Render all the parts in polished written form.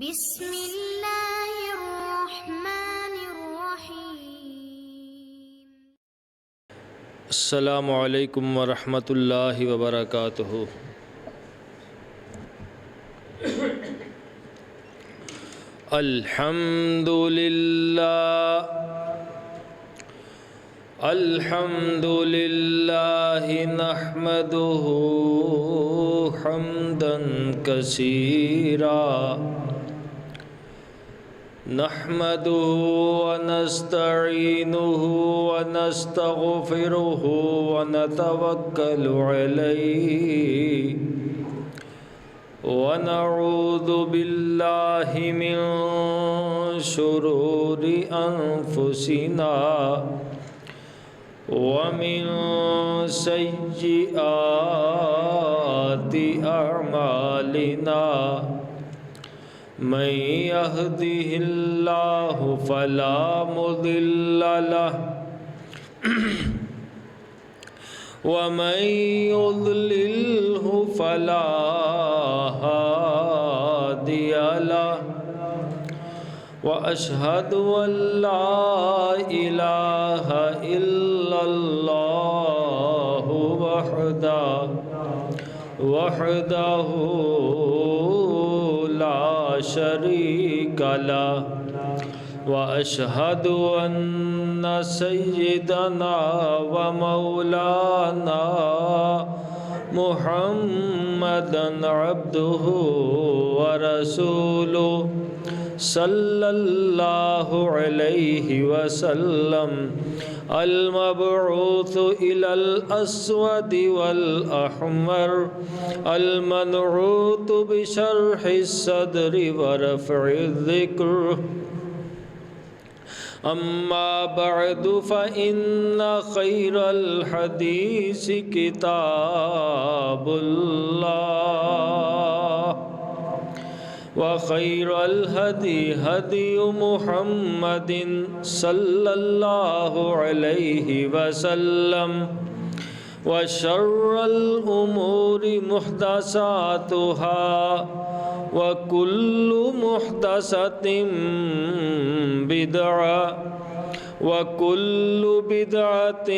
بسم اللہ الرحمن الرحیم۔ السلام علیکم ورحمۃ اللہ وبرکاتہ۔ الحمد للہ نحمدہ حمدا کثیرا نحمده ونستعينه ونستغفره ونتوكل عليه ونعوذ بالله من شرور أنفسنا ومن سيئات أعمالنا من يهده الله فلا مضل له ومن يضلله فلا هادي له وأشهد أن لا إله إلا الله وحده لا شريك له وأشهد أن سيدنا ومولانا محمدا عبده ورسوله صلى الله عليه وسلم المبعوث إلى الأسود والأحمر المنعوت بشرح الصدر ورفع الذكر أما بعد فإن خير الحديث كتاب الله وخير الهدي هدي محمد صلى الله عليه وسلم وشر الأمور محدثاتها وكل محدثة بدعة وكل بدعة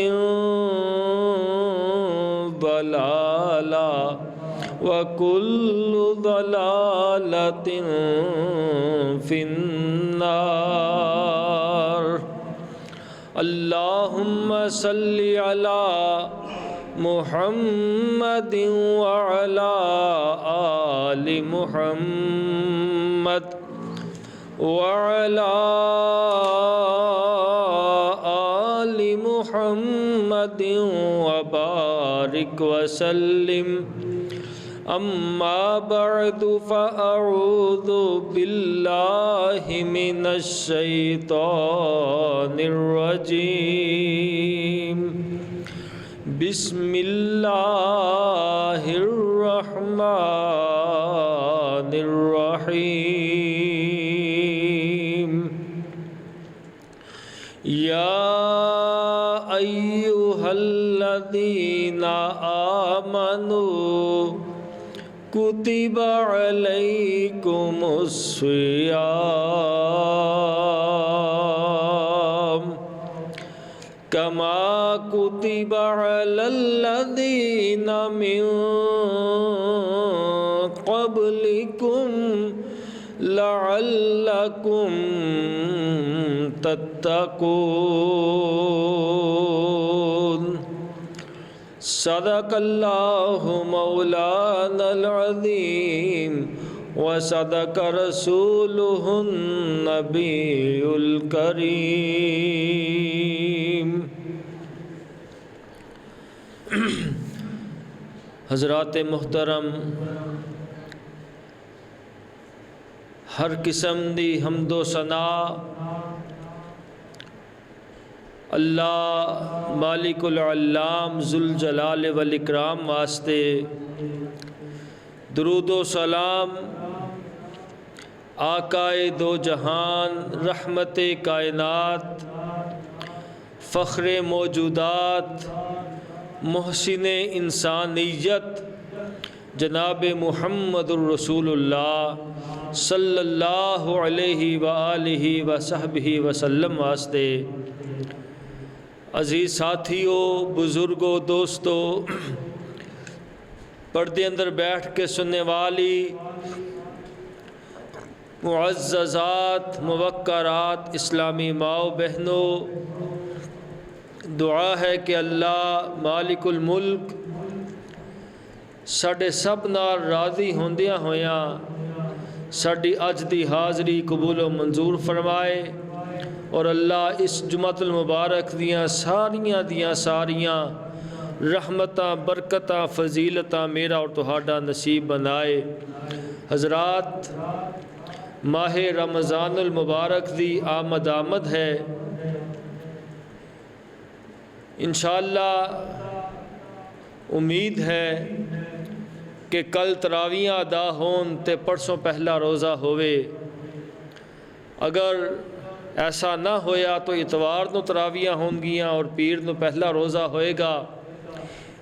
ضلالة وكل ضلالة في النار۔ اللهم صل على محمد وعلى آل محمد وعلى آل محمد وبارك وسلم۔ أما بعد فأعوذ بالله من الشيطان الرجيم۔ بسم الله الرحمن الرحيم۔ يا أيها الذين آمنوا كتب عليكم الصيام كما كتب على الذين من قبلكم لعلكم تتقون۔ صدق اللہ مولانا العظیم وصدق رسولہ النبی الکریم۔ حضرات محترم، ہر قسم دی حمد و ثنا اللہ مالک العلام ذوالجلال والاکرام واسطے، درود و سلام آقائے دو جہان، رحمت کائنات، فخر موجودات، محسن انسانیت جناب محمد الرسول اللہ صلی اللہ علیہ وآلہ وصحبہ وسلم واسطے۔ عزیز ساتھیو، بزرگوں، دوستو، پردے اندر بیٹھ کے سننے والی معززات، موقرات اسلامی ماؤں بہنوں، دعا ہے کہ اللہ مالک الملک ساڈے سب نال راضی ہوندیاں ہویاں ساڈی اج دی حاضری قبول و منظور فرمائے، اور اللہ اس جمعۃ المبارک دیاں ساریاں رحمتاں، برکتاں، فضیلتاں میرا اور تہاڈا نصیب بنائے۔ حضرات، ماہ رمضان المبارک دی آمد ہے۔ انشاءاللہ امید ہے کہ کل تراویحاں ادا ہون تے پرسوں پہلا روزہ ہوئے۔ اگر ایسا نہ ہویا تو اتوار نو تراویحاں ہون گیاں اور پیر نو پہلا روزہ ہوئے گا۔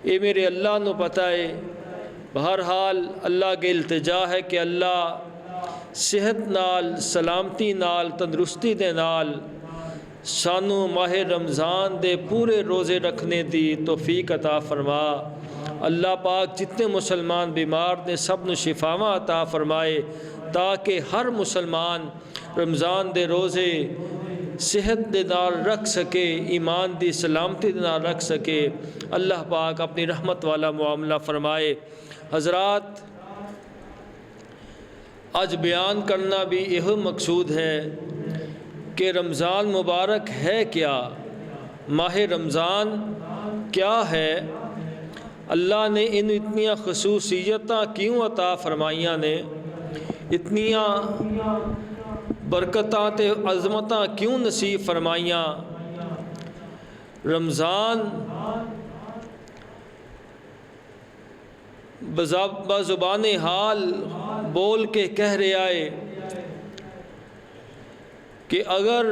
یہ میرے اللہ نو پتہ ہے۔ بہرحال اللہ کے التجا ہے کہ اللہ صحت نال، سلامتی نال، تندرستی دے نال سانو ماہ رمضان دے پورے روزے رکھنے دی توفیق عطا فرما۔ اللہ پاک جتنے مسلمان بیمار نے سب نو شفاواں عطا فرمائے، تاکہ ہر مسلمان رمضان دے روزے صحت دے نال رکھ سکے، ایمان دی سلامتی دے نال رکھ سکے۔ اللہ پاک اپنی رحمت والا معاملہ فرمائے۔ حضرات، آج بیان کرنا بھی یہ مقصود ہے کہ رمضان مبارک ہے کیا، ماہ رمضان کیا ہے، اللہ نے ان اتنیاں خصوصیتاں کیوں عطا فرمائیاں نے، اتنیاں برکتاں تے عظمتاں کیوں نصیب فرمائیاں۔ رمضان بزبان حال بول کے کہہ رہا ہے کہ اگر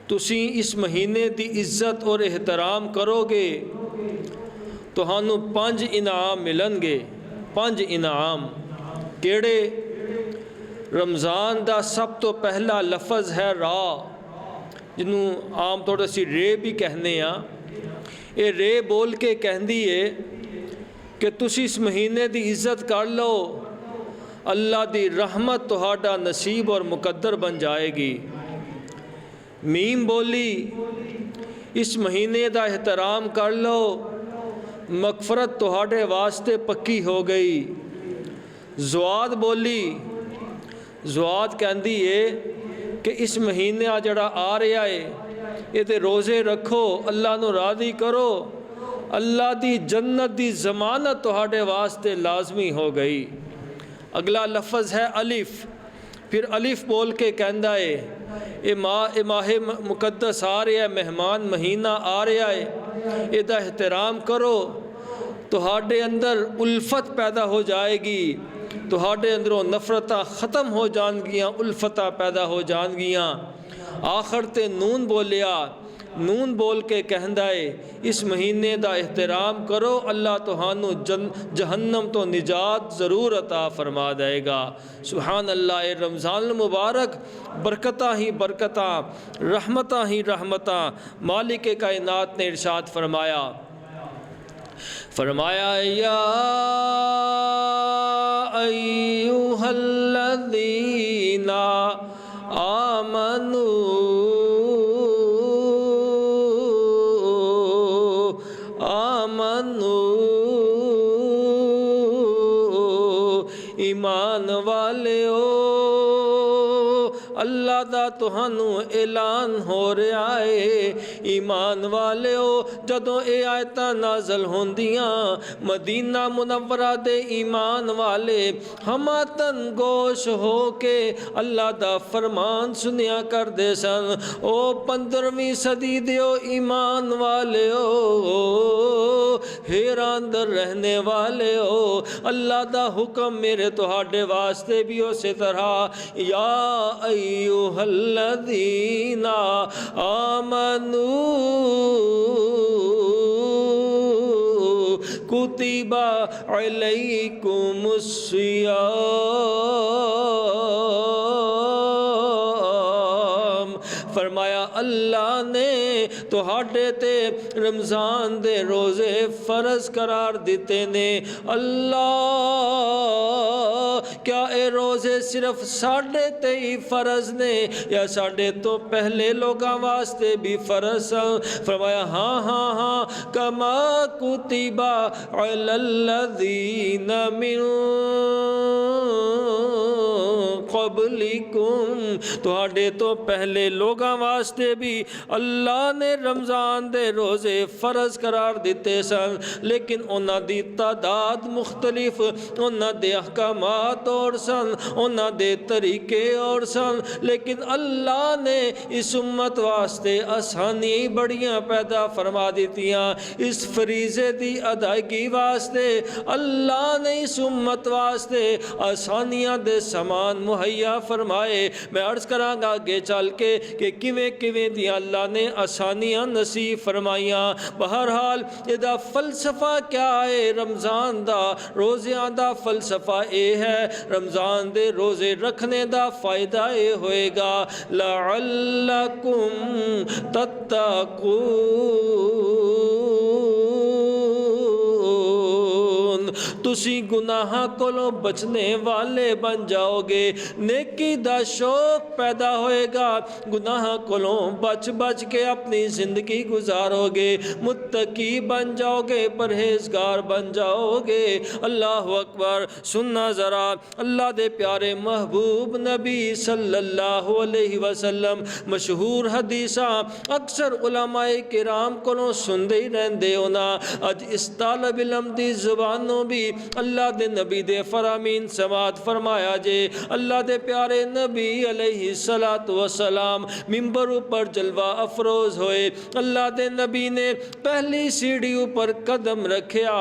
تسی اس مہینے دی عزت اور احترام کرو گے تو ہانو 5 انعام ملن گے۔ 5 انعام کیڑے؟ رمضان دا سب تو پہلا لفظ ہے را، جنہوں عام طور سے رے بھی کہنے ہاں۔ یہ رے بول کے کہندی ہے کہ تسی اس مہینے دی عزت کر لو، اللہ دی رحمت تہاڈا نصیب اور مقدر بن جائے گی۔ میم بولی، اس مہینے دا احترام کر لو، مغفرت تہاڈے واسطے پکی ہو گئی۔ زواد بولی، زواد کہندی ہے کہ اس مہینے جڑا آ رہا ہے یہ تے روزے رکھو، اللہ نو راضی کرو، اللہ دی جنت دی ضمانت تہاڈے واسطے لازمی ہو گئی۔ اگلا لفظ ہے الف، پھر الف بول کے کہندا ہے اے ماہ مقدس آ رہا ہے، مہمان مہینہ آ رہا ہے، یہ دا احترام کرو، تہاڈے اندر الفت پیدا ہو جائے گی، تہاڈے اندروں نفرتاں ختم ہو جان گیاں، الفتاں پیدا ہو جان گیاں۔ آخر تے نون بولیا، نون بول کے کہندا ہے اس مہینے دا احترام کرو، اللہ تہانوں جہنم تو نجات ضرور عطا فرما دے گا۔ سبحان اللہ۔ اے رمضان المبارک برکتاں ہی برکتاں، رحمتاں ہی رحمتاں۔ مالک کائنات نے ارشاد فرمایا یا ایھا الذین ایمان والیو، اللہ دا تہانوں اعلان ہو رہا ہے، ایمان والیو، جدوں اے آیتاں نازل ہوندیاں مدینہ منورہ دے ایمان والے ہماتن گوش ہو کے اللہ دا فرمان سنیا کر دے سن۔ او 15ویں صدی دیو ایمان والیو، حیران در رہنے والے ہو، اللہ دا حکم میرے تہاڈے واسطے بھی اسی طرح یا ایھا الذین آمنوا کتب کتب علیکم الصیام، فرمایا اللہ نے تہاڈے تے رمضان دے روزے فرض قرار دیتے نے۔ اللہ کیا اے روزے صرف ساڈے تے ہی فرض نے یا ساڈے تو پہلے لوگاں واسطے بھی فرض ہیں؟ فرمایا ہاں ہاں ہاں، کما کتب علی الذین من قبلکم، تہاڈے تو پہلے لوگاں واسطے بھی اللہ نے رمضان دے روزے فرض قرار دیتے سن، لیکن انہاں دی تعداد مختلف، انہاں دے احکامات اور سن، انہاں دے طریقے اور سن، لیکن اللہ نے اس امت واسطے آسانی بڑیاں پیدا فرما دیتیاں۔ اس فریضے دی ادائیگی واسطے اللہ نے اس امت واسطے آسانیاں دے سامان مہیا فرمائے۔ میں عرض کراں گا آگے چل کے کہ کیویں کیویں دی اللہ نے آسانیاں نصیب فرمائیاں۔ بہرحال ادا فلسفہ کیا ہے رمضان دا؟ روزیاں دا فلسفہ اے ہے، رمضان دے روزے رکھنے دا فائدہ اے ہوئے گا لعلکم تتقون، تسی گناہ کولوں بچنے والے بن جاؤ گے، نیکی دا شوق پیدا ہوئے گا، گناہ کولوں بچ بچ کے اپنی زندگی گزارو گے، متقی بن جاؤ گے، پرہیزگار بن جاؤ گے۔ اللہ اکبر۔ سننا ذرا اللہ دے پیارے محبوب نبی صلی اللہ علیہ وسلم مشہور حدیثاں اکثر علماء کرام کولوں سندے ہی رہندے ہونا۔ اج اس طالب علم دی زبانوں بھی اللہ دے نبی دے فرامین سماعت فرمایا جے۔ اللہ دے پیارے نبی علیہ السلام ممبر اوپر جلوہ افروز ہوئے، اللہ دے نبی نے پہلی سیڑھی اوپر قدم رکھیا،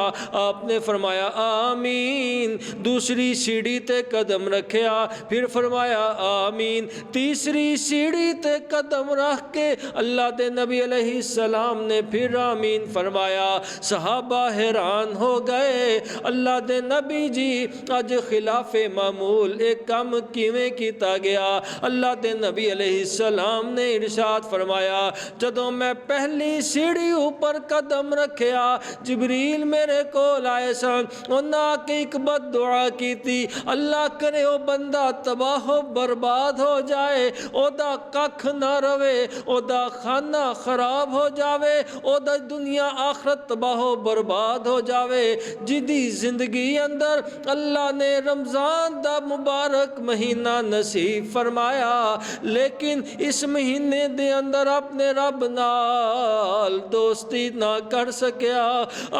آپ نے فرمایا آمین، دوسری سیڑھی تے قدم رکھیا، پھر فرمایا آمین، تیسری سیڑھی تے قدم رکھ کے اللہ دے نبی علیہ السلام نے پھر آمین فرمایا۔ صحابہ حیران ہو گئے، اللہ دے نبی جی اج خلاف معمول ایک کام کیویں کیتا گیا؟ اللہ دے نبی علیہ السلام نے ارشاد فرمایا جدوں میں پہلی سیڑھی اوپر قدم رکھیا جبریل میرے کول آئے سن، انہاں کے ایک بد دعا کی تھی، اللہ کرے او بندہ تباہ و برباد ہو جائے، او دا ککھ نہ روے، او دا خانہ خراب ہو جاوے، او دا دنیا آخرت تباہ و برباد ہو جاوے۔ جدی زندگی اندر اللہ نے رمضان دا مبارک مہینہ نصیب فرمایا، لیکن اس مہینے دے اندر اپنے رب نال دوستی نہ کر سکیا،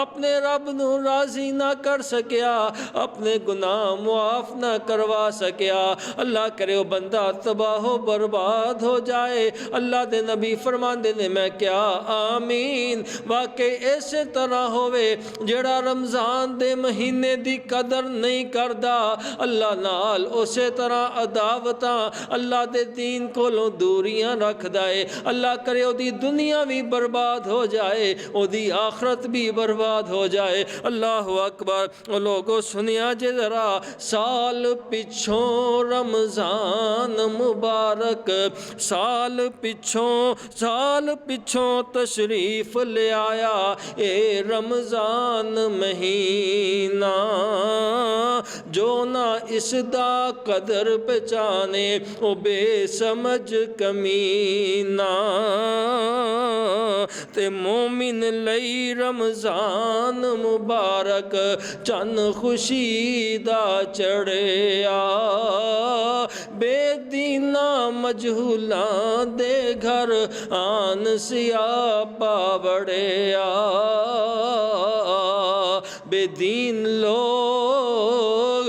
اپنے رب نو راضی نہ کر سکیا، اپنے گناہ معاف نہ کروا سکیا، اللہ کرے وہ بندہ تباہ و برباد ہو جائے۔ اللہ دے نبی فرماندے نے میں کیا آمین۔ واقعی ایسے طرح ہوئے جڑا رمضان دے مہینے دی قدر نہیں کردا، اللہ نال اسی طرح عداوتاں اللہ دے دین کولوں دوریاں رکھ دائے، اللہ کرے او دی دنیا بھی برباد ہو جائے، او دی آخرت بھی برباد ہو جائے۔ اللہ اکبر۔ او لوگوں سنیا جے ذرا، سال پچھوں رمضان مبارک، سال پچھوں تشریف لے آیا اے رمضان مہینہ، جو نہ اس دا قدر پہچانے او بے سمجھ کمینہ، تے مومن لئی رمضان مبارک چن خوشی دا چڑھیا، بے دینا مجہولاں دے گھر آن سیاپا بڑھیا، بے دین لوگ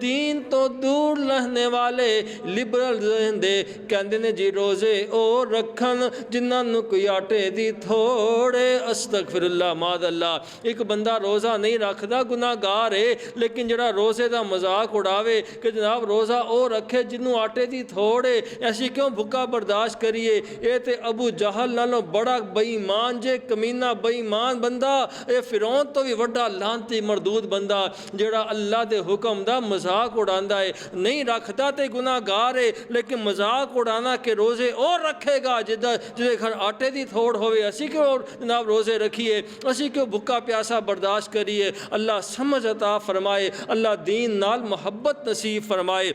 دین تو دور رہنے والے لبرل ذہن دے کہندے نے جی روزے او رکھن جنہاں نو کوئی آٹے دی تھوڑے استغفر اللہ معاذ اللہ ایک بندہ روزہ نہیں رکھدا گناہ گار ہے لیکن جڑا روزے دا مذاق اڑاوے کہ جناب روزہ او رکھے جنوں آٹے دی تھوڑے ایسی کیوں بھکا برداشت کریے اے تے ابو جہل نالوں بڑا بے ایمان جے کمینہ بے ایمان بندہ اے فرعون تو بھی وڈا لعنتی مردود بندہ جڑا اللہ دے حکم دا مذاق اڑاندا ہے نہیں رکھدا تے گناہ گار ہے لیکن مذاق اڑانا کہ روزے اور رکھے گا جدے گھر آٹے دی تھوڑ ہوئے اسی کیوں جناب روزے رکھیے اسی کیوں بھکا پیاسا برداشت کریے اللہ سمجھ عطا فرمائے اللہ دین نال محبت نصیب فرمائے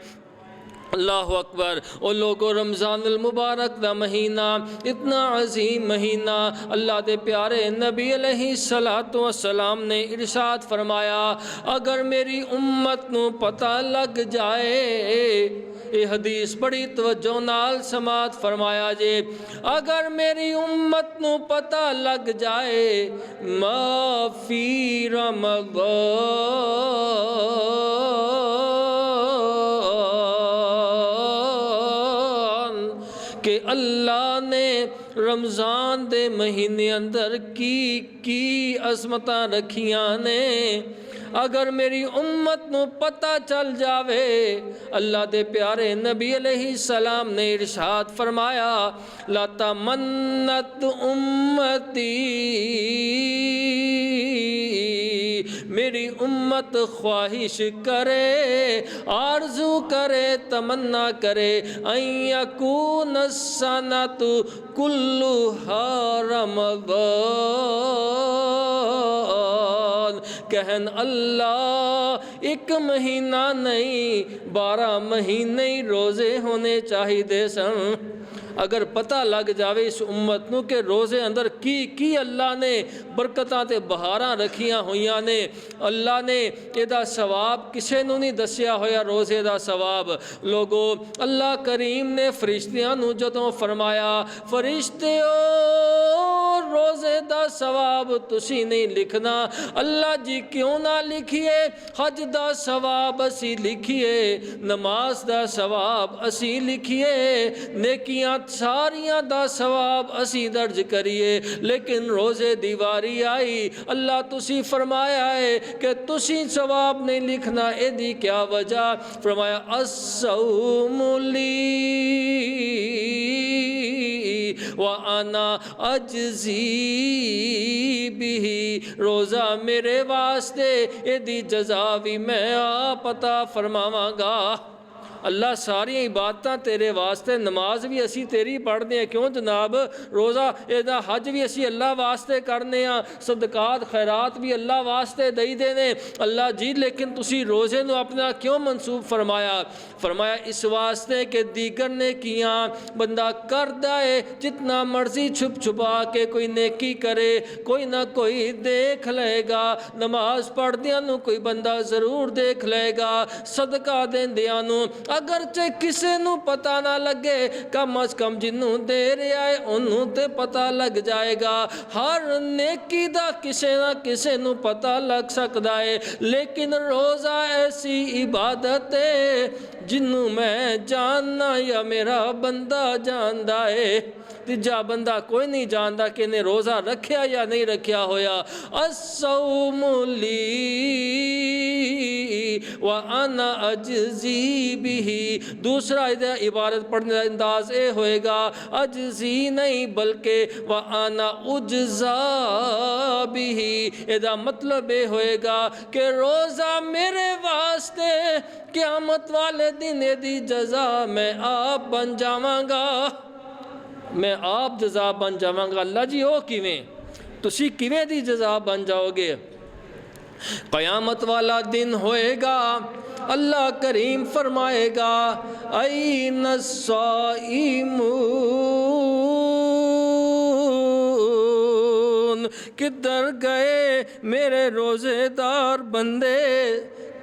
اللہ اکبر او لوگو رمضان المبارک دا مہینہ اتنا عظیم مہینہ اللہ دے پیارے نبی علیہ السلام نے ارشاد فرمایا اگر میری امت نو پتہ لگ جائے یہ حدیث بڑی توجہ نال سماعت فرمایا جے اگر میری امت نو پتہ لگ جائے ما فی رمضان کہ اللہ نے رمضان دے مہینے اندر کی عظمتاں رکھیاں نے اگر میری امت نو پتہ چل جاوے اللہ دے پیارے نبی علیہ السلام نے ارشاد فرمایا لا تمنت امتی میری امت خواہش کرے آرزو کرے تمنا کرے ان یکون السنۃ کلھا رمضان کہن اللہ ایک مہینہ نہیں 12 مہینے روزے ہونے چاہیے سن اگر پتہ لگ جاوے اس امت نو کہ روزے اندر کی اللہ نے برکتاں تے بہاراں رکھیاں ہویاں نے اللہ نے ایدہ ثواب کسے نو نہیں دسیا ہویا روزے دا ثواب لوگو اللہ کریم نے فرشتیاں نو جدوں فرمایا فرشتیو روزے دا ثواب تسی نہیں لکھنا اللہ جی کیوں نہ لکھیے حج دا ثواب اسی لکھیے نماز دا ثواب اسی لکھیے نیکیاں ساریاں دا ثواب اسی درج کریے لیکن روزے دیواری آئی اللہ تسی فرمایا ہے کہ تسی ثواب نہیں لکھنا اے دی کیا وجہ فرمایا الصوم لی وَأَنَا أَجْزِي بِهِ روزہ میرے واسطے اے دی جزا بھی میں آپ عطا فرماواں گا اللہ ساری عبادتاں تیرے واسطے نماز بھی اسی تیری پڑھنے ہیں کیوں جناب روزہ ایدہ حج بھی اسی اللہ واسطے کرنے ہیں صدقات خیرات بھی اللہ واسطے دئی دینے اللہ جی لیکن تسی روزے نو اپنا کیوں منسوب فرمایا اس واسطے کہ دیگر نے کیاں بندہ کر دائے جتنا مرضی چھپ چھپا کے کوئی نیکی کرے کوئی نہ کوئی دیکھ لے گا نماز پڑھ دیا نو کوئی بندہ ضرور دیکھ لے گا صدقہ دین دیا نو اگرچہ کسے نو پتہ نہ لگے کم از کم جنوں دے رہے آئے انہوں تے پتہ لگ جائے گا ہر نیکی دا کسے نہ کسے نو پتہ لگ سکتا ہے لیکن روزہ ایسی عبادت ہے جنوں میں جاننا یا میرا بندہ جاندہ ہے تیجا بندہ کوئی نہیں جاندہ کہ انہیں روزہ رکھیا یا نہیں رکھیا ہویا الصوم لی وَأَنَا أَجْزِي بِهِ دوسرا عبارت پڑھنے کا انداز اے ہوئے گا اجزی نہیں بلکہ وَأَنَا أُجْزَا بِهِ ادا مطلب اے ہوئے گا کہ روزہ میرے واسطے قیامت والے دن دی جزا میں آپ بن جاواں گا میں آپ جزا بن جاواں گا اللہ جی ہو کیویں تسی کیویں دی جزا بن جاؤ گے قیامت والا دن ہوئے گا اللہ کریم فرمائے گا این الصائمون کدھر گئے میرے روزے دار بندے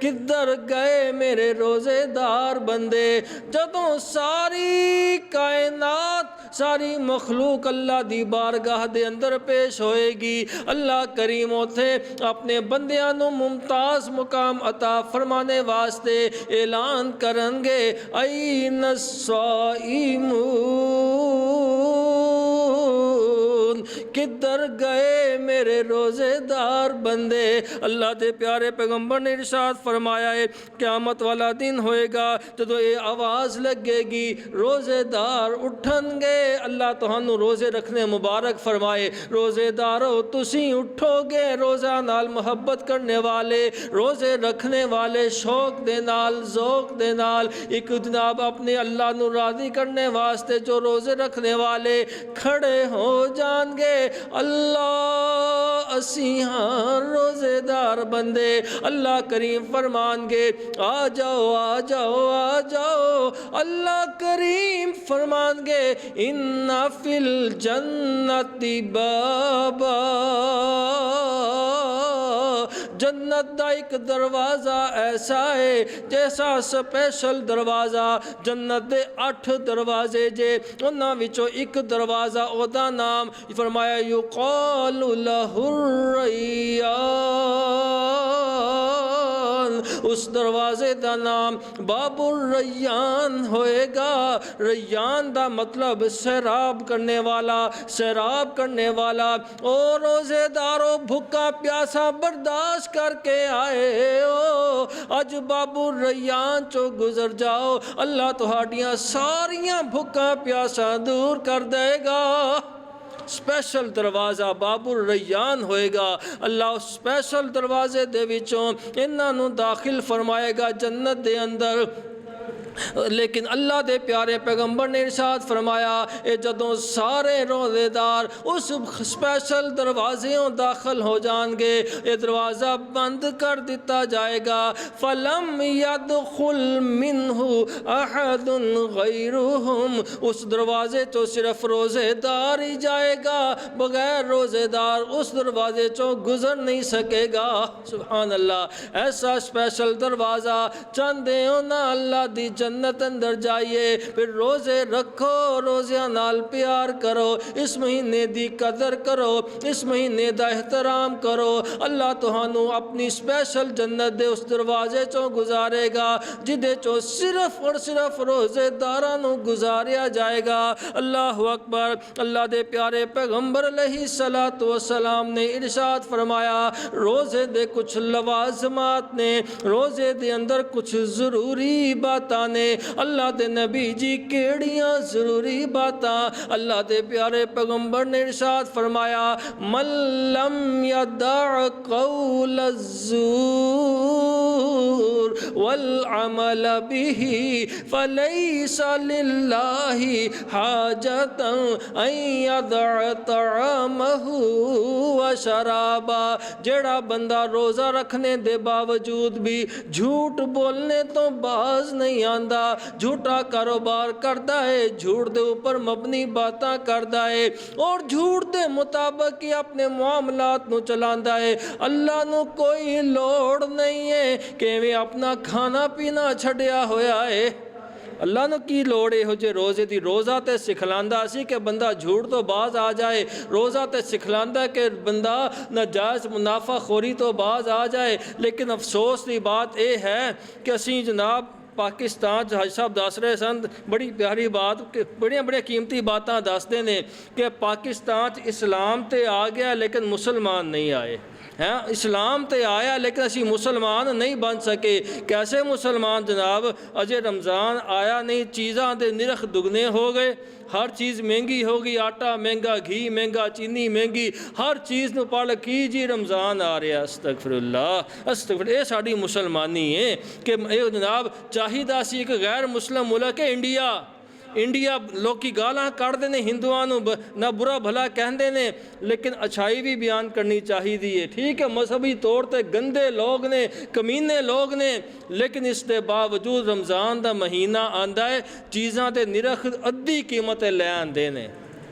کدھر گئے میرے روزے دار بندے۔ جدوں ساری کائنات ساری مخلوق اللہ دی بارگاہ دے اندر پیش ہوئے گی، اللہ کریم اوتھے اپنے بندیاں نو ممتاز مقام عطا فرمانے واسطے اعلان کرن گے، این الصائمون، کدھر گئے میرے روزے دار بندے۔ اللہ دے پیارے پیغمبر نے ارشاد فرمایا ہے قیامت والا دن ہوئے گا جدو یہ آواز لگے گی روزے دار اٹھن گے۔ اللہ تہانوں روزے رکھنے مبارک فرمائے۔ روزے دارو تسی اٹھو گے، روزہ نال محبت کرنے والے، روزے رکھنے والے، شوق دے نال ذوق دے نال ایک جناب اپنے اللہ نو راضی کرنے واسطے جو روزے رکھنے والے کھڑے ہو جان گے، اللہ اسی ہاں روزے دار بندے۔ اللہ کریم فرمان گے آ جاؤ آ جاؤ آ جاؤ۔ اللہ کریم فرمان گے ان فی الجنت بابا، جنت دا ایک دروازہ ایسا ہے جیسا سپیشل دروازہ، جنت دے 8 دروازے جے، انہاں وچوں ایک دروازہ او دا نام فرمایا یقال لہ الریان، اس دروازے دا نام باب الریان ہوئے گا۔ ریان دا مطلب سیراب کرنے والا، سیراب کرنے والا۔ او روزے دارو بھکا پیاسا برداشت کر کے آئے ہو، اج باب الریان چو گزر جاؤ، اللہ تہاڈیاں ساریاں بھکا پیاسا دور کر دے گا۔ سپیشل دروازہ باب الریان ہوئے گا۔ اللہ اس سپیشل دروازے دے وچوں انہاں نو داخل فرمائے گا جنت دے اندر۔ لیکن اللہ دے پیارے پیغمبر نے ارشاد فرمایا اے جدوں سارے روزے دار اس سپیشل دروازیوں داخل ہو جان گے، یہ دروازہ بند کر دیتا جائے گا۔ فَلَمْ يَدْخُلْ مِنْهُ أَحَدٌ غَيْرُهُمْ، اس دروازے تو صرف روزے دار ہی جائے گا، بغیر روزے دار اس دروازے چوں گزر نہیں سکے گا۔ سبحان اللہ، ایسا سپیشل دروازہ چاندے ہونا اللہ دی جنت اندر جائیے، پھر روزے رکھو، روزیاں نال پیار کرو، اس مہینے دی قدر کرو، اس مہینے دا احترام کرو۔ اللہ تہانوں اپنی سپیشل جنت دے اس دروازے چوں گزارے گا جدے چوں صرف اور صرف روزے دارانوں گزاریا جائے گا۔ اللہ اکبر۔ اللہ دے پیارے پیغمبر علیہ السلام نے ارشاد فرمایا روزے دے کچھ لوازمات نے، روزے دے اندر کچھ ضروری باتاں نے۔ اللہ دے نبی جی کیڑیاں ضروری باتاں؟ اللہ دے پیارے پیغمبر نے ارشاد فرمایا من لم یدع قول الزور والعمل به فلیس للہ حاجۃ ان یدع طعامہ وشرابہ۔ جیڑا بندہ روزہ رکھنے دے باوجود بھی جھوٹ بولنے تو باز نہیں آندا، جھوٹا کاروبار کردا ہے، جھوٹ دے اوپر مبنی باتاں کردا ہے اور جھوٹ دے مطابق ہی اپنے معاملات نو چلاندا ہے، اللہ نو کوئی لوڑ نہیں ہے کہ میں اپنا کھانا پینا چھڈیا ہویا ہے۔ اللہ نو کی لوڑ ہے ہو جے روزے دی؟ روزہ تے سکھلاندا سی کہ بندہ جھوٹ تو باز آ جائے، روزہ تے سکھلاندا کہ بندہ ناجائز منافع خوری تو باز آ جائے۔ لیکن افسوس دی بات اے ہے کہ اسی جناب پاکستان حاج صاحب دس رہے سن بڑی پیاری بات کہ بڑی قیمتی باتاں دستے نے کہ پاکستان اسلام تے آ گیا لیکن مسلمان نہیں آئے ہیں، اسلام تے آیا لیکن اسی مسلمان نہیں بن سکے۔ کیسے مسلمان جناب؟ اجے رمضان آیا نہیں، چیزاں دے نرخ دگنے ہو گئے، ہر چیز مہنگی ہو گئی، آٹا مہنگا، گھی مہنگا، چینی مہنگی، ہر چیز نو پڑھ کی جی رمضان آ رہا۔ استغفر اللہ استغفر۔ یہ ساری مسلمانی ہے کہ جناب چاہیے سی ایک غیر مسلم ملک ہے انڈیا، لوکی گالاں کڑھتے ہیں ہندوؤں نہ برا بھلا کہندے نے، لیکن اچھائی بھی بیان کرنی چاہیے۔ ٹھیک ہے مذہبی طور تے گندے لوگ نے، کمینے لوگ نے، لیکن اس دے باوجود رمضان دا مہینہ آندا ہے چیزاں تے نرخ ادھی قیمت لے آندے نے۔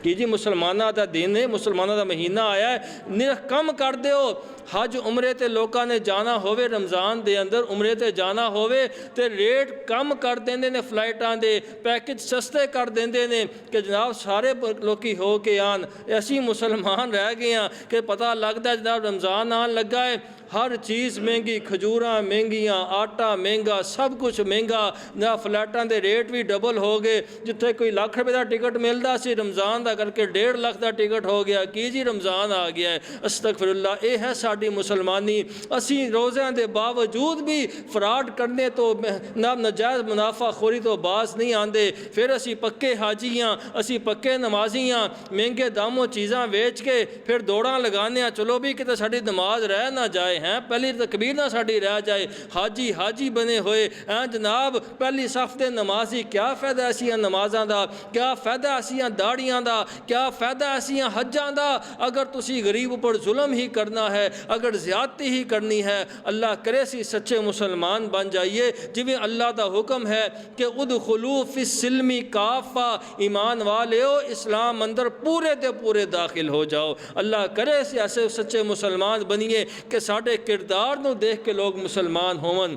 کہ جی مسلمانوں دا دن ہے، مسلمانوں دا مہینہ آیا ہے، نرخ کم کر دیو۔ حج عمرے تے لوکاں نے جانا ہوئے رمضان دے اندر عمرے تے جانا ہوئے تے ریٹ کم کر دیندے نے، فلائٹاں دے پیکج سستے کر دیندے نے کہ جناب سارے لوکی ہو کے آن۔ ایسی مسلمان رہ گئے ہیں کہ پتہ لگتا ہے جناب رمضان آن لگا ہے، ہر چیز مہنگی، کھجوراں مہنگیاں، آٹا مہنگا، سب کچھ مہنگا، نہ فلیٹاں دے ریٹ بھی ڈبل ہو گئے۔ جتھے کوئی لاکھ روپے دا ٹکٹ ملدا سی رمضان دا کر کے 1.5 لاکھ دا ٹکٹ ہو گیا۔ کی جی رمضان آ گیا ہے، استغفر اللہ۔ اے ہے ساڈی مسلمانی۔ اسی روزیاں دے باوجود بھی فراڈ کرنے تو ناجائز منافع خوری تو باز نہیں آندے۔ پھر اسی پکے حاجیاں، اسی پکے نمازیاں، مہنگے داموں چیزاں ویچ کے پھر دوڑاں لگانے ہیں، چلو بھی کتے ساڈی نماز رہ نہ جائے ہیں، پہلی تکبیر نہ ساڈی رہ جائے۔ حاجی بنے ہوئے ہیں جناب، پہلی صف دے نمازی، کیا فائدہ ایسیاں نمازاں دا، کیا فائدہ ایسیاں داڑیاں دا، کیا فائدہ ایسیاں حجاں دا، اگر تسی غریب پر ظلم ہی کرنا ہے، اگر زیادتی ہی کرنی ہے۔ اللہ کرے سی سچے مسلمان بن جائیے، جویں اللہ دا حکم ہے کہ ادخلوا فی السلم کافہ، ایمان والےو اسلام اندر پورے دے پورے داخل ہو جاؤ۔ اللہ کرے سی ایسے سچے مسلمان بنیے کہ ساڈے کردار نو دیکھ کے لوگ مسلمان ہون،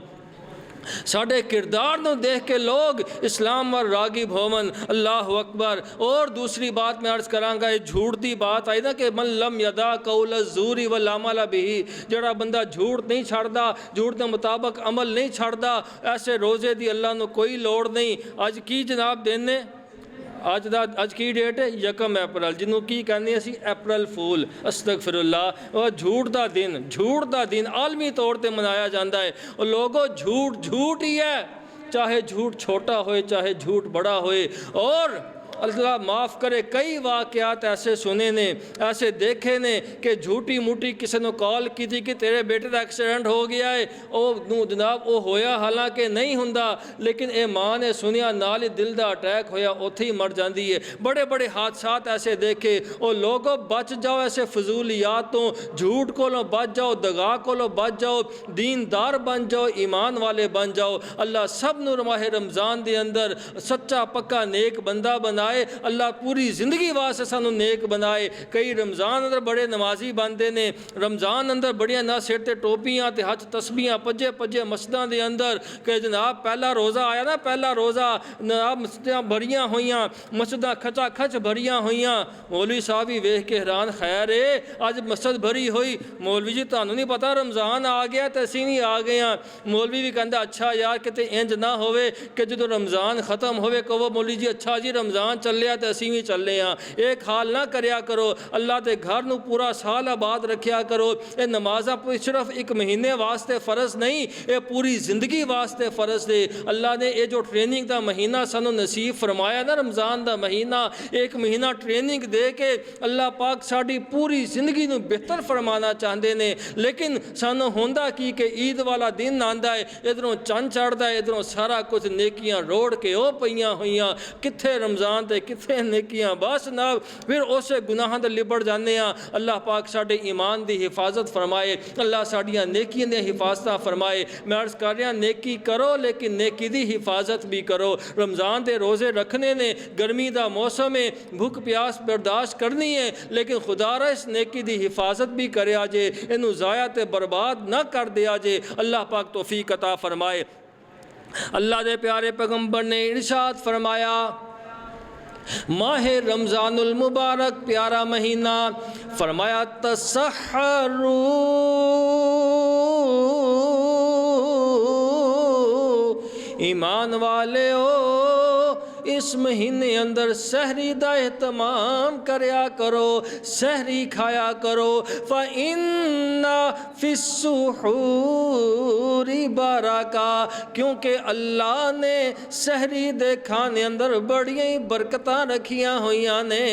ساڈے کردار نو دیکھ کے لوگ اسلام ور راغب ہون۔ اللہ اکبر۔ اور دوسری بات میں عرض کراں گا، یہ جھوٹ دی بات آئی نا کہ من لم یدع قول الزور والعمل به، جڑا بندہ جھوٹ نہیں چھڑدا، جھوٹ دے مطابق عمل نہیں چھڑدا، ایسے روزے دی اللہ نو کوئی لوڑ نہیں۔ اج کی جناب دن نے، اج کی ڈیٹ ہے 1 اپریل، جنوں کی کہنے اسی اپریل فول، استغفر اللہ۔ اور جھوٹ دا دن عالمی طور تے منایا جاندہ ہے۔ اور لوگوں جھوٹ ہی ہے، چاہے جھوٹ چھوٹا ہوئے چاہے جھوٹ بڑا ہوئے۔ اور اللہ معاف کرے، کئی واقعات ایسے سنے نے، ایسے دیکھے نے کہ جھوٹی موٹی کسی نے کال کی تھی کہ تیرے بیٹے کا ایکسیڈنٹ ہو گیا ہے، او جناب او ہویا حالانکہ نہیں ہوندا، لیکن اے ماں نے سنیا نال ہی دل دا اٹیک ہویا، اوتھے ہی مر جاندی ہے۔ بڑے بڑے حادثات ایسے دیکھے۔ اور لوگوں بچ جاؤ ایسے فضولیات تو، جھوٹ کولوں بچ جاؤ، دغا کولوں بچ جاؤ، دیندار بن جاؤ، ایمان والے بن جاؤ۔ اللہ سب نو ماہ رمضان دے اندر سچا پکا نیک بندہ بنائے۔ اللہ پوری زندگی واسطے سانو نیک بنائے۔ کئی رمضان اندر بڑے نمازی بندے نے، رمضان اندر بڑیاں نہ سر تے ٹوپیاں تے ہاتھ تسبیحاں پجے مسجداں دے اندر کہ جناب پہلا روزہ آیا نا، پہلا روزہ جناب مسجداں بھریاں ہوئیاں، مسجداں کھچا کھچ بھریاں ہوئیاں۔ مولوی صاحب ہی ویکھ کے حیران، خیر ہے اج مسجد بھری ہوئی، مولوی جی تانوں نہیں پتا رمضان آ گیا تے اسی بھی آ گئے ہاں۔ مولوی بھی کہندا اچھا یار کتے انج نہ ہوئے کہ جدوں رمضان ختم ہوئے کہو مولوی جی اچھا جی رمضان چلیا تے اسی بھی چلے ہاں۔ ایک حال نہ کریا کرو، اللہ دے گھر نو پورا سال آباد رکھیا کرو۔ اے نمازاں صرف 1 مہینے واسطے فرض نہیں، اے پوری زندگی واسطے فرض دے۔ اللہ نے اے جو ٹریننگ دا مہینہ سانو نصیب فرمایا نا رمضان دا مہینہ، 1 مہینہ ٹریننگ دے کے اللہ پاک ساڈی پوری زندگی نو بہتر فرمانا چاہندے نے۔ لیکن سانو ہوندا کی کہ عید والا دن آندا ہے، ادھروں چند چڑھدا ہے، ادھروں سارا کچھ نیکیاں روڑ کے او پئیاں ہوئیاں، کتھے رمضان تے کتھے نیکیاں، بس نہ پھر اسے گناہاں دے لبڑ جانے ہاں۔ اللہ پاک ساڈے ایمان دی حفاظت فرمائے، اللہ ساڈیاں نیکیاں دی حفاظت فرمائے۔ میں عرض کر رہا نیکی کرو لیکن نیکی دی حفاظت بھی کرو۔ رمضان دے روزے رکھنے نے، گرمی دا موسم ہے، بھوک پیاس برداشت کرنی ہے، لیکن خدا را اس نیکی دی حفاظت بھی کرے آجے، انہوں ضائع تے برباد نہ کر دے آجے۔ اللہ پاک توفیق عطا فرمائے۔ اللہ دے پیارے پیغمبر نے ارشاد فرمایا، ماہ رمضان المبارک پیارا مہینہ، فرمایا تسحروا، ایمان والے ہو اس مہینے اندر سحری دا اہتمام کریا کرو، سحری کھایا کرو۔ فَإِنَّ فِي السُّحُورِ بَرَکَۃ، کیونکہ اللہ نے سحری دے کھانے اندر بڑی برکتاں رکھیاں ہوئیاں نے۔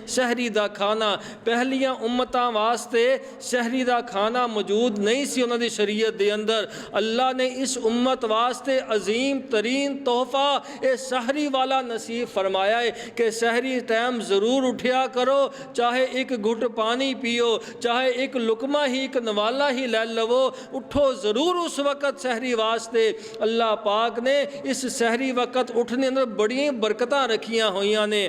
سحری دا کھانا پہلیاں امتاں واسطے سحری دا کھانا موجود نہیں سی انہاں دی شریعت دے اندر۔ اللہ نے اس امت واسطے عظیم ترین تحفہ اے سحری والا نصیب فرمایا ہے کہ سحری ٹائم ضرور اٹھیا کرو، چاہے 1 گھٹ پانی پیو، چاہے 1 لقمہ ہی 1 نوالا ہی لے لو، اٹھو ضرور اس وقت سحری واسطے۔ اللہ پاک نے اس سحری وقت اٹھنے اندر بڑی برکتاں رکھیاں ہوئیاں نے۔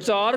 4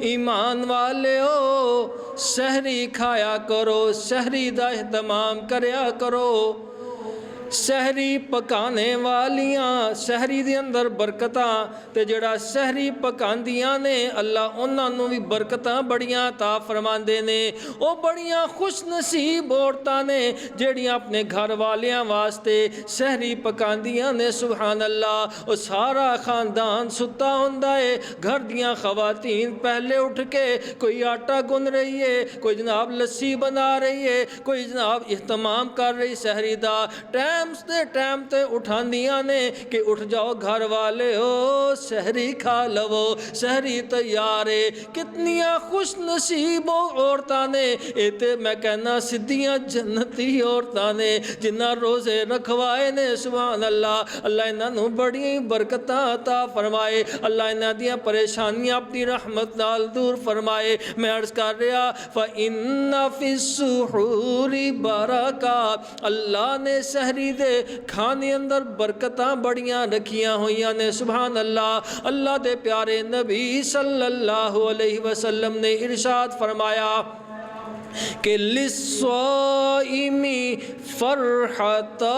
ایمان والےو سحری کھایا کرو سحری دا اہتمام کریا کرو سحری پکانے والیاں سحری دے اندر برکتاں تے جڑا سحری پکاندیاں نے اللہ انہاں نوں بھی برکتاں بڑیاں عطا فرماندے نے او بڑیاں خوش نصیب عورتاں نے جڑیاں اپنے گھر والیاں واسطے سحری پکاندیاں نے سبحان اللہ او سارا خاندان ستا ہوندا ہے گھر دیاں خواتین پہلے اٹھ کے کوئی آٹا گن رہی ہے کوئی جناب لسی بنا رہی ہے کوئی جناب اہتمام کر رہی سحری دا ٹائم تے اٹھاندیاں نے کہ اٹھ جاؤ گھر والے ہو سحری کھا لو سحری تیار ہے کتنیاں خوش نصیب عورتاں نے اے تے میں کہنا سدھیاں جنتی عورتاں نے جنہاں روزے رکھوائے نے سبحان اللہ اللہ انہاں نوں بڑی برکتاں عطا فرمائے اللہ انہاں دیاں پریشانیاں اپنی رحمت نال دور فرمائے میں عرض کر رہا فَإِنَّ فِي السُّحُورِ بَرَكَاتٍ اللہ نے سحری دے کھانے اندر برکتاں بڑیاں رکھیاں ہوئیاں نے سبحان اللہ اللہ دے پیارے نبی صلی اللہ علیہ وسلم نے ارشاد فرمایا کہ لِلصَّائِمِ فَرْحَتَانِ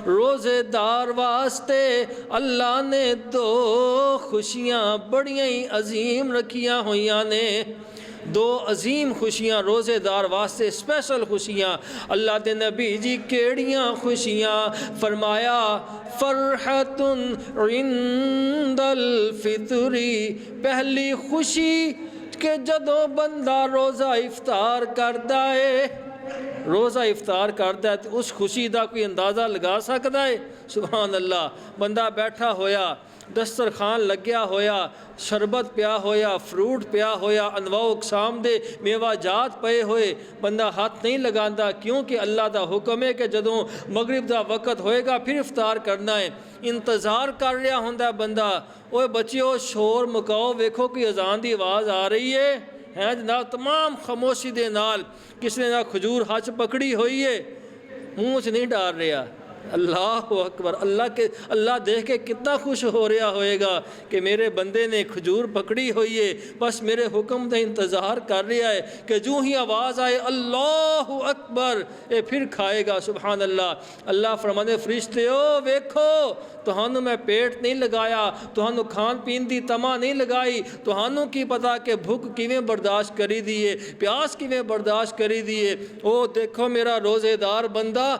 روزے دار واسطے اللہ نے دو خوشیاں بڑیاں عظیم رکھیاں ہوئیاں نے دو عظیم خوشیاں روزے دار واسطے اسپیشل خوشیاں اللہ دے نبی جی کیڑیاں خوشیاں فرمایا فرحت عند الفطری پہلی خوشی کہ جدوں بندہ روزہ افطار کردا ہے روزہ افطار کرتا ہے تو اس خوشی دا کوئی اندازہ لگا سکتا ہے سبحان اللہ بندہ بیٹھا ہویا دسترخوان لگیا ہویا شربت پیا ہویا فروٹ پیا ہویا انواع اقسام دے میوہ جات پئے ہوئے بندہ ہاتھ نہیں لگاندا کیونکہ اللہ دا حکم ہے کہ جدوں مغرب دا وقت ہوئے گا پھر افطار کرنا ہے انتظار کر رہا ہوندا بندہ اوے بچیو شور مکاؤ ویکھو کوئی اذان دی آواز آ رہی ہے جناب تمام خاموشی دے نال کس نے نہ کھجور ہاتھ پکڑی ہوئی ہے منہ سے نہیں ڈال رہا اللہ اکبر اللہ دیکھ کے کتنا خوش ہو رہا ہوئے گا کہ میرے بندے نے کھجور پکڑی ہوئی ہے بس میرے حکم کا انتظار کر رہا ہے کہ جو ہی آواز آئے اللہ اکبر اے پھر کھائے گا سبحان اللہ اللہ فرمانے فرشتے ہو ویکھو تہانوں میں پیٹ نہیں لگایا تہانوں کھان پین دی تما نہیں لگائی تہانوں کی پتا کہ بھوک کیویں برداشت کری دیئے پیاس کیویں برداشت کری دیئے او دیکھو میرا روزے دار بندہ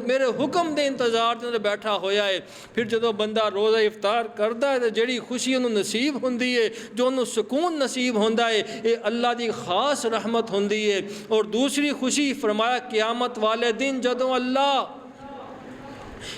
میرے حکم دے انتظار دے بیٹھا ہویا ہے پھر جدو بندہ روزہ افطار کردا ہے جڑی خوشی انہوں نصیب ہوندی ہے جو انہوں سکون نصیب ہوندا ہے یہ اللہ دی خاص رحمت ہوندی ہے اور دوسری خوشی فرمایا قیامت والے دن جدو اللہ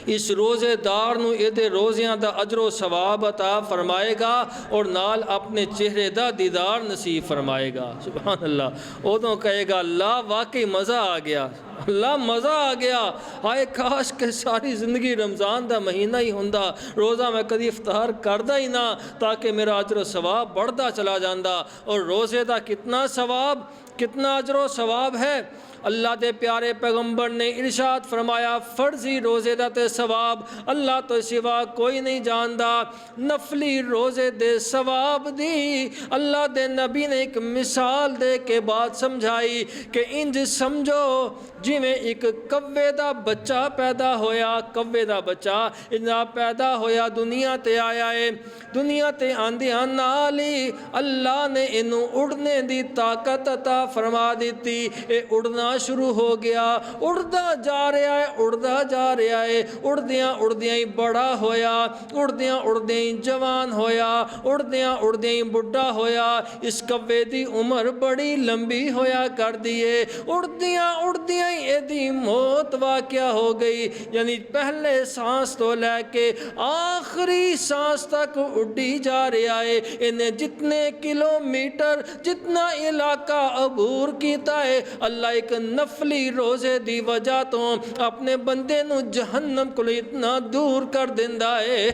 اس روزے دار نو ایدے روزیاں دا اجر و ثواب عطا فرمائے گا اور نال اپنے چہرے دا دیدار نصیب فرمائے گا سبحان اللہ او تو کہے گا اللہ واقعی مزہ آ گیا اللہ مزہ آ گیا ہائے کاش کہ ساری زندگی رمضان دا مہینہ ہی ہوندا روزہ میں کدی افطار کردا ہی نہ تاکہ میرا اجر و ثواب بڑھدا چلا جاندا اور روزے دا کتنا ثواب کتنا اجر و ثواب ہے اللہ دے پیارے پیغمبر نے ارشاد فرمایا فرضی روزے دا تے ثواب اللہ تو سوا کوئی نہیں جاندا نفلی روزے دے ثواب دی اللہ دے نبی نے ایک مثال دے کے بات سمجھائی کہ انج سمجھو جی میں ایک کوے دا بچہ پیدا ہویا کوے دا بچہ انجا پیدا ہویا دنیا تے آیا ہے دنیا تے آندیاں نالی اللہ نے انہوں اڑنے دی طاقت عطا فرما دیتی اے اڑنا شروع ہو گیا اڑدا جا رہا ہے اڑدیاں ہی بڑا ہویا اڑدیاں ہی جوان ہویا اڑدیاں ہی بڑھا ہویا اس کوے دی عمر بڑی لمبی ہویا کر دیئے اڑدیاں ہی ایدی موت واقعہ ہو گئی یعنی پہلے سانس تو لے کے آخری سانس تک اڑی جا رہا ہے انہیں جتنے کلومیٹر جتنا علاقہ عبور کیتا ہے اللہ ایک نفلی روزے دی وجہ تو اپنے بندے نو جہنم کو اتنا دور کر دیندا ہے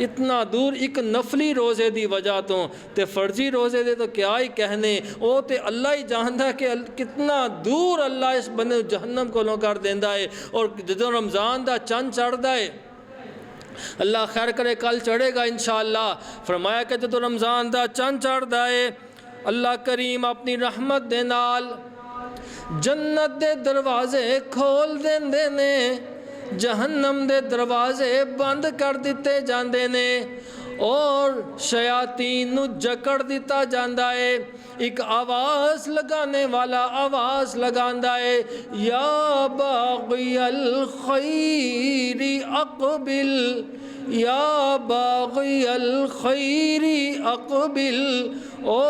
اتنا دور ایک نفلی روزے دی وجہ تو تے فرضی روزے دے تو کیا ہی کہنے او تے اللہ ہی جاندا کہ کتنا دور اللہ اس بندے جہنم کو کر دیندا ہے اور جدوں رمضان دا چند چڑھدا ہے اللہ خیر کرے کل چڑھے گا انشاءاللہ۔ فرمایا کہ جدو رمضان دا چند چڑھدا ہے اللہ کریم اپنی رحمت دے نال جنت دے دروازے کھول دیندے نے، جہنم دے دروازے بند کر دیتے جاندے نے، اور شیاطین نو جکڑ دیتا جاندا ہے۔ ایک آواز لگانے والا آواز لگاندا ہے، یا باغی الخیر اقبل، یا باغی الخیر اقبل، او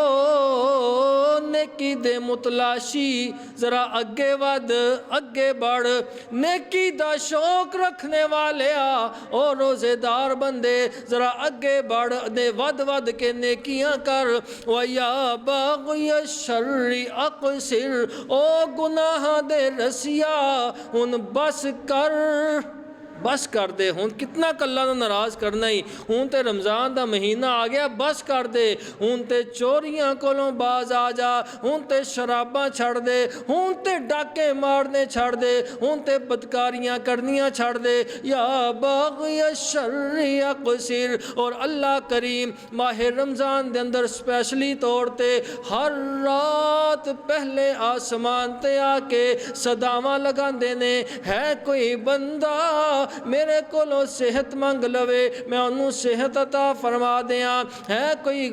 نیکی دے متلاشی ذرا اگے ود اگے بڑھ، نیکی دا شوق رکھنے والے او روزے دار بندے ذرا اگے بڑھ دے، ود ود کے نیکیاں کر، وَيَا بَاغِيَ الشَّرِّ اقصر، او گناہ دے رسیا ہن بس کر دے، ہن کتنا کلہ نہ ناراض کرنا ہی، ہن تے رمضان دا مہینہ آ گیا، بس کر دے، ہن تے چوریاں کولوں باز آ جا، ہن تے شراباں چھڑ دے، ہن تے ڈاکے مارنے چھڑ دے، ہن تے بدکاریاں کرنیاں چھڑ دے، یا باغی الشر اقصر۔ اور اللہ کریم ماہ رمضان دے اندر سپیشلی طور تے ہر رات پہلے آسمان تے آ کے صداواں لگاندے نے، ہے کوئی بندہ میرے کولوں صحت منگ لوے میں انہوں صحت عطا فرما دیاں، ہے کوئی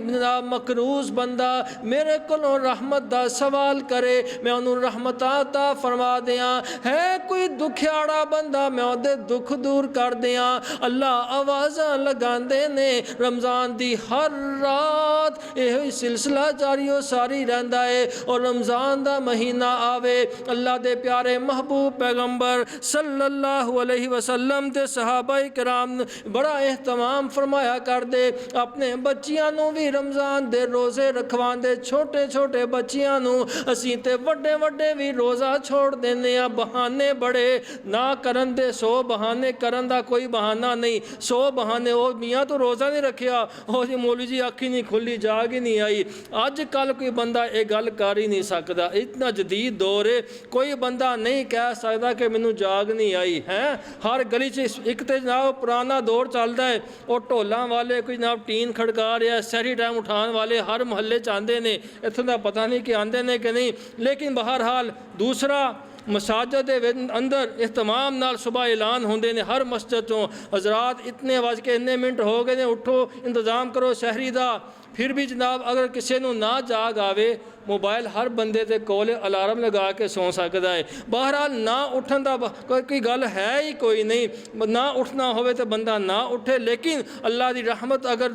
مقروض بندہ میرے کولوں رحمت دا سوال کرے میں انہوں رحمت عطا فرما دیاں، ہے کوئی دکھیاڑا بندہ میں اودے دکھ دور کر دیاں۔ اللہ آوازاں لگاندے نے رمضان دی ہر رات یہ سلسلہ جاری و ساری رہندا ہے، اور رمضان دا مہینہ آوے اللہ دے پیارے محبوب پیغمبر صلی اللہ علیہ وسلم تے صحابہ کرام بڑا اہتمام فرمایا کر دے، اپنے بچیاں نو بھی رمضان دے روزے رکھوان دے، چھوٹے چھوٹے بچیاں نو اسی تے وڈے وڈے بھی روزہ چھوڑ دینے ہیں، بہانے بڑے نہ کرن دے، 100 بہانے کرن دا کوئی بہانہ نہیں، 100 بہانے، او میاں تو روزہ نہیں رکھیا، او جی مولوی جی آنکھی نہیں کھلی جاگ ہی نہیں آئی، آج کل کوئی بندہ ایک گل کر ہی نہیں سکتا، اتنا جدید دور ہے، کوئی بندہ نہیں کہہ سکتا کہ مینوں جاگ نہیں آئی ہے۔ ہر گلی ایک تے جناب پرانا دور چلتا ہے، اور ٹولاں والے کوئی جناب ٹین کھڑکا رہا ہے، سحری ٹائم اٹھان والے ہر محلے چاہتے ہیں، اتنا دا پتہ نہیں کہ آندے نے کہ نہیں، لیکن بہرحال دوسرا مساجد دے اندر اہتمام نال صبح اعلان ہوندے نے ہر مسجد چوں، حضرات اتنے بج کے اتنے منٹ ہو گئے نے، اٹھو انتظام کرو سحری دا۔ پھر بھی جناب اگر کسی نو نہ جاگ آوے، موبائل ہر بندے تے کول الارم لگا کے سو سکتا ہے، بہرحال نہ اٹھن دا کوئی گل ہے ہی کوئی نہیں، نہ اٹھنا ہوئے تو بندہ نہ اٹھے، لیکن اللہ دی رحمت اگر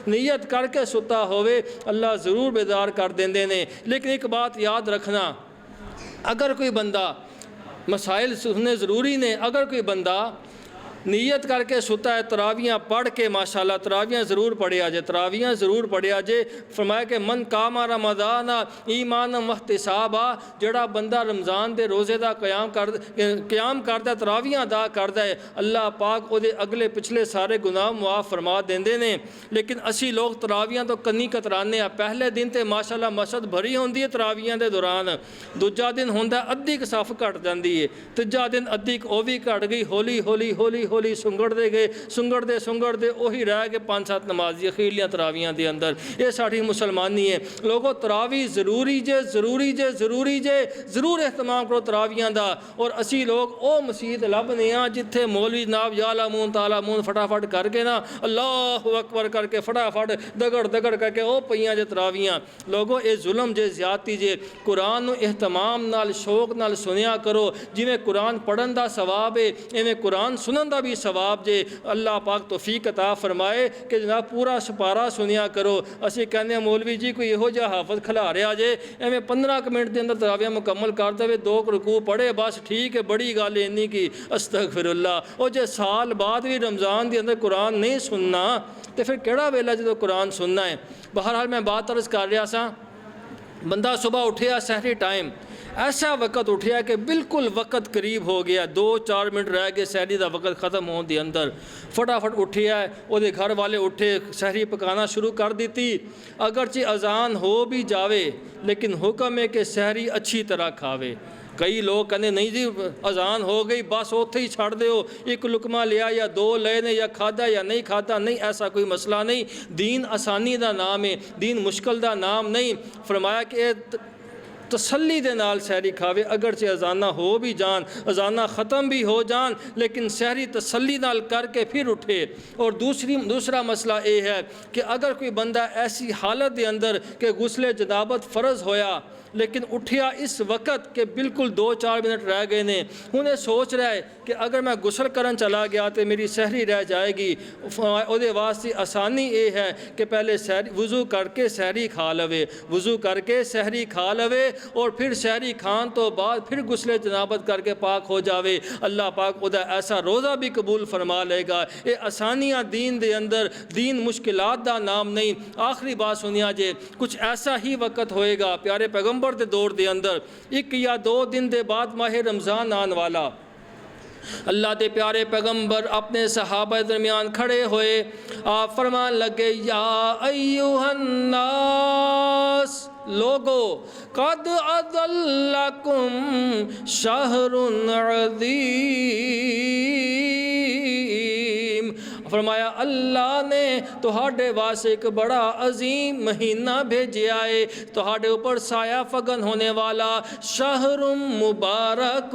نیت کر کے ستا ہوئے اللہ ضرور بیدار کر دیندے نے۔ لیکن ایک بات یاد رکھنا، اگر کوئی بندہ مسائل سننے ضروری نے، اگر کوئی بندہ نیت کر کے ستا ہے تراویاں پڑھ کے، ماشاءاللہ تراویاں ضرور پڑھیا جے، تراویاں ضرور پڑھیا جے، فرمایا کہ من قام رمضان ایمانا واحتسابا، جڑا بندہ رمضان دے روزے دا قیام کردا، تراویاں ادا کردا ہے، اللہ پاک او دے اگلے پچھلے سارے گناہ معاف فرما دیندے نے۔ لیکن اسی لوگ تراویاں تو کنی کترانے ہیں، پہلے دن تے ماشاءاللہ مسجد بھری ہوندی ہے تراویاں دے دوران، دوجا دن ہوندا ادھی ک صف گھٹ جاندی ہے، تیجا دن ادھی ک او وی گھٹ گئی، ہولی ہولی ہولی ہولی سنگڑ دے گئے، سنگڑ دے اوہی رہ گئے 5-7 نمازی اخیرلیاں تراویاں دے اندر۔ یہ ساڑھی مسلمانی ہے لوگوں، تراوی ضروری جے، ضرور اہتمام کرو تراویاں دا۔ اور اسی لوگ او مسجد لبنے ہاں جتھے مولوی جناب یا لامون تالامون فٹافٹ کر کے نا اللہ اکبر کر کے فٹافٹ دگڑ کر کے او پئیاں جے تراویاں۔ لوگوں اے ظلم جے، زیادتی جے، قرآن نو اہتمام نال شوق نال سنیا کرو، جویں قرآن پڑھن دا ثواب ہے ایویں قرآن سنن دا بھی ثواب جے۔ اللہ پاک توفیق عطا فرمائے کہ جناب پورا سپارہ سنیا کرو۔ اسی کہنے ہیں مولوی جی کوئی یہو جہا حافظ کھلا رہا جے، ایویں 15 منٹ دے اندر تراویاں مکمل کر دے، 2 رکوع پڑھے بس ٹھیک ہے، بڑی گل اینی کی استغفر اللہ۔ او جے سال بعد بھی رمضان دے اندر قرآن نہیں سننا تو پھر کیڑا ویلا جدو قرآن سننا ہے۔ بہرحال میں بات عرض کر رہا سا، بندہ صبح اٹھیا سحری ٹائم، ایسا وقت اٹھیا کہ بالکل وقت قریب ہو گیا، 2-4 منٹ رہ گئے سحری دا وقت ختم ہون دے اندر، فٹافٹ اٹھیا ہے، او دے گھر والے اٹھے سحری پکانا شروع کر دیتی۔ اگرچہ اذان ہو بھی جاوے لیکن حکم ہے کہ سحری اچھی طرح کھاوے، کئی لوگ کہنے نہیں جی اذان ہو گئی بس اوتھے ہی چھڑ دیو، ایک لقمہ لیا یا دو لے نے یا کھادا یا نہیں کھادا، نہیں، ایسا کوئی مسئلہ نہیں۔ دین آسانی دا نام ہے، دین مشکل دا نام نہیں۔ فرمایا کہ تسلی دے نال سحری کھاوے، اگرچہ اذانہ ہو بھی جان، اذانہ ختم بھی ہو جان، لیکن سحری تسلی نال کر کے پھر اٹھے۔ اور دوسرا مسئلہ یہ ہے کہ اگر کوئی بندہ ایسی حالت دے اندر کہ غسل جنابت فرض ہویا لیکن اٹھیا اس وقت کہ بالکل 2-4 منٹ رہ گئے نے، انہیں سوچ رہا ہے کہ اگر میں غسل کرن چلا گیا تو میری سحری رہ جائے گی، او دے واسطے آسانی یہ ہے کہ پہلے وضو کر کے سحری کھا لوے، وضو کر کے سحری کھا لوے، اور پھر سحری کھان تو بعد پھر غسل جنابت کر کے پاک ہو جاوے۔ اللہ پاک او دا ایسا روزہ بھی قبول فرما لے گا۔ یہ آسانیاں دین دے اندر، دین مشکلات دا نام نہیں۔ آخری بات سنیا جے، کچھ ایسا ہی وقت ہوئے گا پیارے پیغمبر دے دور دے اندر، 1 یا 2 دن دے بعد ماہ رمضان آن والا، اللہ دے پیارے پیغمبر اپنے صحابہ درمیان کھڑے ہوئے، آپ فرمان لگے یا ایھا الناس، لوگو قد اضلکم شہر عظیم، فرمایا اللہ نے تہاڈے واسطے ایک بڑا عظیم مہینہ بھیجیا ہے، تہاڈے اوپر سایہ فگن ہونے والا، شہر مبارک،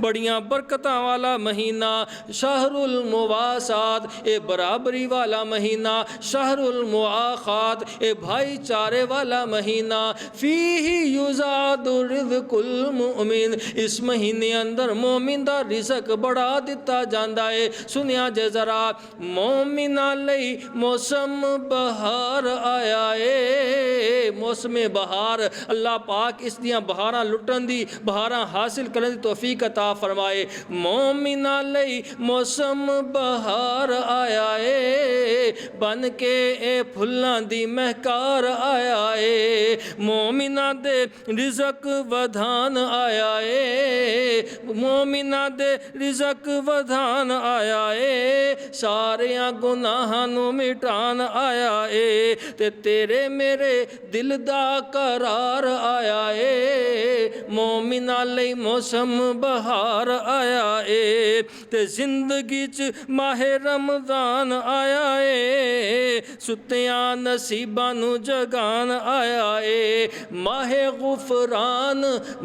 بڑیاں برکتاں والا مہینہ، شہر المواسات، اے برابری والا مہینہ، شہر المؤاخات، اے بھائی چارے والا مہینہ، فیہ یزاد رزق المؤمن، اس مہینے اندر مومن دا رزق بڑا دتا جاندا ہے۔ سنیا جے ذرا، مومناں لئی موسم بہار آیا ہے، موسم بہار، اللہ پاک اس دیاں بہاراں لٹن دی، بہاراں حاصل کرن دی توفیق عطا فرمائے۔ مومناں لئی موسم بہار آیا ہے، بن کے اے پھلاں دی مہکار آیا ہے، مومناں دے رزق ودھان آیا ہے، مومناں دے رزق ودھان آیا ہے، ساریاں گناہاں نو مٹان آیا ہے، تے تیرے میرے دل دا قرار آیا ہے، مومناں لئی موسم بہار آیا ہے، تے زندگی چ ماہ رمضان آیا ہے، ستیاں نصیباں نو جگان آیا ہے، ماہ غفران،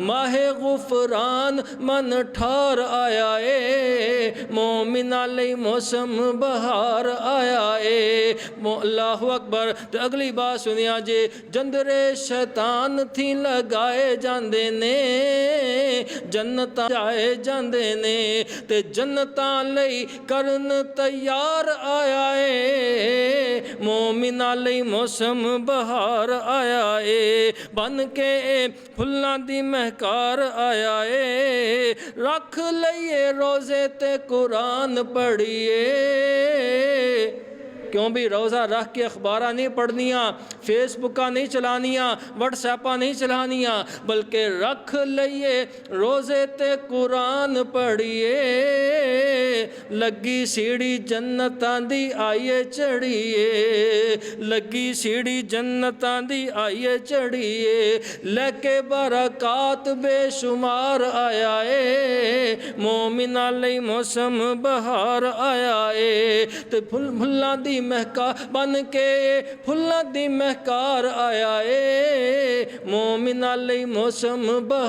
ماہ غفران من ٹھار آیا ہے، مومناں لئی موسم بہار آیا ہے۔ اللہ اکبر۔ تے اگلی بات سنیا جے، جندرے شیطان تھی لگائے جاندے نے، جنتاں جائے جاندے نے، تے جنتاں لئی کرن تیار آیا ہے، مومناں لئی موسم بہار آیا ہے، بن کے پھلاں دی مہکار آیا ہے، رکھ لئیے روزے تے قرآن پڑھیے، کیوں بھی روزہ رکھ کے اخباراں نہیں پڑھنیاں، فیس بکاں نہیں چلانیاں، واٹس ایپاں نہیں چلانیاں، بلکہ رکھ لئیے روزے تے قرآن پڑھیے، لگی سیڑھی جنتاں دی آئیے چڑھیے، لگی سیڑھی جنتاں دی آئیے چڑھیے، لے کے برکات بے شمار آیا ہے، مومناں لئی موسم بہار آیا ہے، تے پھلاں دی مہکا بن کے پھلاں دی مہکار آیا ہے، مومناں لئی موسم بہار